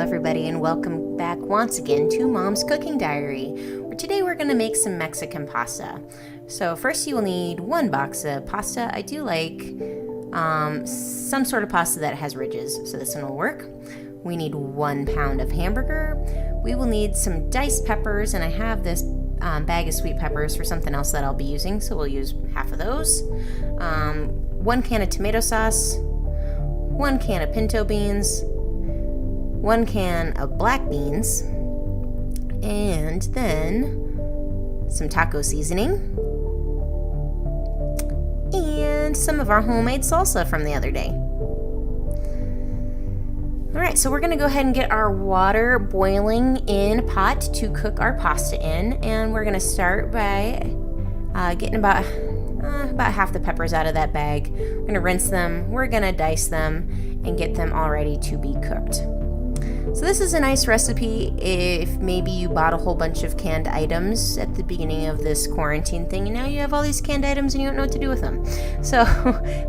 everybody, and welcome back once again to Mom's Cooking Diary, where today we're going to make some Mexican pasta. So first you will need 1 box of pasta. I do like some sort of pasta that has ridges, so this one will work. We need 1 pound of hamburger. We will need some diced peppers, and I have this bag of sweet peppers for something else that I'll be using, so we'll use half of those. 1 can of tomato sauce, 1 can of pinto beans, 1 can of black beans, and then some taco seasoning, and some of our homemade salsa from the other day. Alright, so we're going to go ahead and get our water boiling in a pot to cook our pasta in, and we're going to start by getting about half the peppers out of that bag. We're going to rinse them, we're going to dice them, and get them all ready to be cooked. So this is a nice recipe if maybe you bought a whole bunch of canned items at the beginning of this quarantine thing, and now you have all these canned items and you don't know what to do with them. So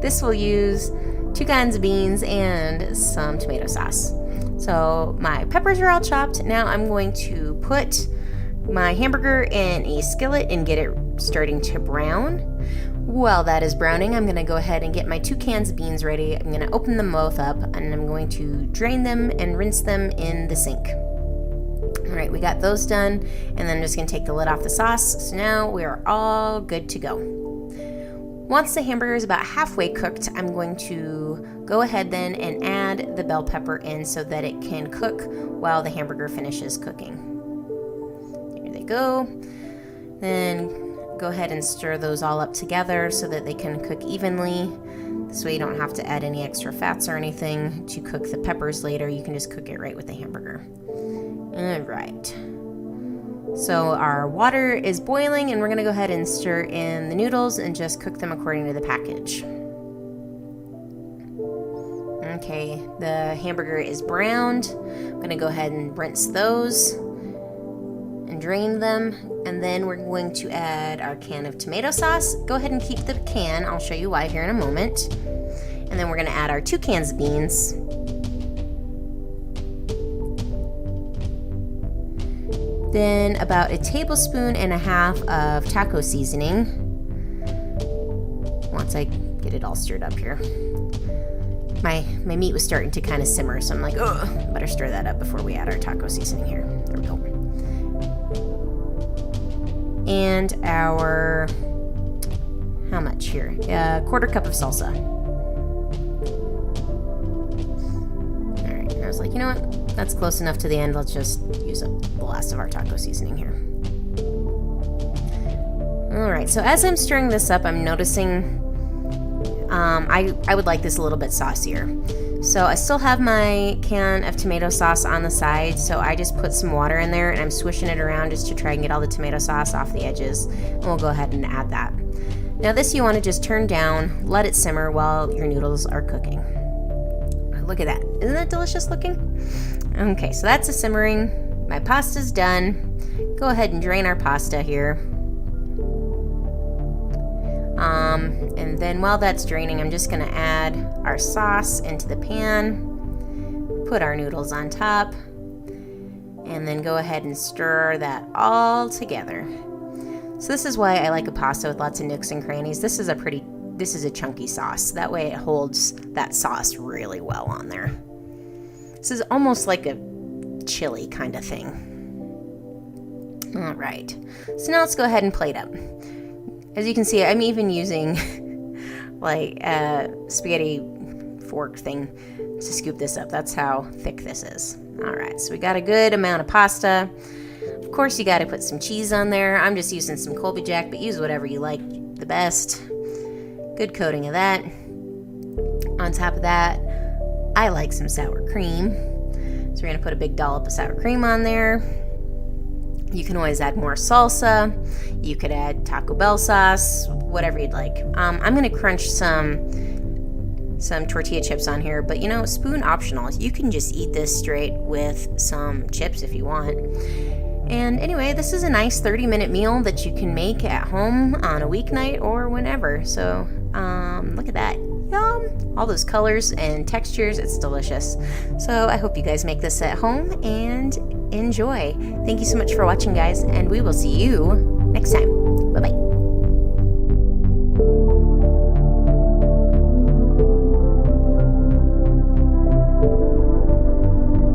this will use 2 kinds of beans and some tomato sauce. So my peppers are all chopped. Now I'm going to put my hamburger in a skillet and get it starting to brown. While that is browning, I'm going to go ahead and get my 2 cans of beans ready. I'm going to open them both up, and I'm going to drain them and rinse them in the sink. Alright, we got those done, and then I'm just going to take the lid off the sauce. So now we are all good to go. Once the hamburger is about halfway cooked, I'm going to go ahead then and add the bell pepper in so that it can cook while the hamburger finishes cooking. Here they go. Then go ahead and stir those all up together so that they can cook evenly. This way you don't have to add any extra fats or anything to cook the peppers later. You can just cook it right with the hamburger. Alright. So our water is boiling, and we're going to go ahead and stir in the noodles and just cook them according to the package. Okay, the hamburger is browned. I'm going to go ahead and rinse those and drain them, and then we're going to add our can of tomato sauce. Go ahead and keep the can. I'll show you why here in a moment. And then we're going to add our 2 cans of beans. Then about 1.5 tablespoons of taco seasoning. Once I get it all stirred up here. My meat was starting to kind of simmer, so I'm like, oh, better stir that up before we add our taco seasoning here. There we go. And our, how much here? 1/4 cup of salsa. Alright, and I was like, you know what? That's close enough to the end. Let's just use up the last of our taco seasoning here. Alright, so as I'm stirring this up, I'm noticing I would like this a little bit saucier. So I still have my can of tomato sauce on the side, so I just put some water in there and I'm swishing it around just to try and get all the tomato sauce off the edges, and we'll go ahead and add that. Now this you want to just turn down, let it simmer while your noodles are cooking. Look at that. Isn't that delicious looking? Okay, so that's a simmering. My pasta's done. Go ahead and drain our pasta here. And then while that's draining, I'm just going to add our sauce into the pan, put our noodles on top, and then go ahead and stir that all together. So this is why I like a pasta with lots of nooks and crannies. This is a chunky sauce. That way it holds that sauce really well on there. This is almost like a chili kind of thing. All right. So now let's go ahead and plate up. As you can see, I'm even using like a spaghetti fork thing to scoop this up. That's how thick this is. All right, so we got a good amount of pasta. Of course, you got to put some cheese on there. I'm just using some Colby Jack, but use whatever you like the best. Good coating of that. On top of that, I like some sour cream. So we're going to put a big dollop of sour cream on there. You can always add more salsa. You could add Taco Bell sauce, whatever you'd like. I'm going to crunch some tortilla chips on here, but you know, spoon optional. You can just eat this straight with some chips if you want. And anyway, this is a nice 30-minute meal that you can make at home on a weeknight or whenever. So look at that. Yum! all those colors and textures. It's delicious. So I hope you guys make this at home and enjoy. Thank you so much for watching, guys, and we will see you next time. Bye-bye.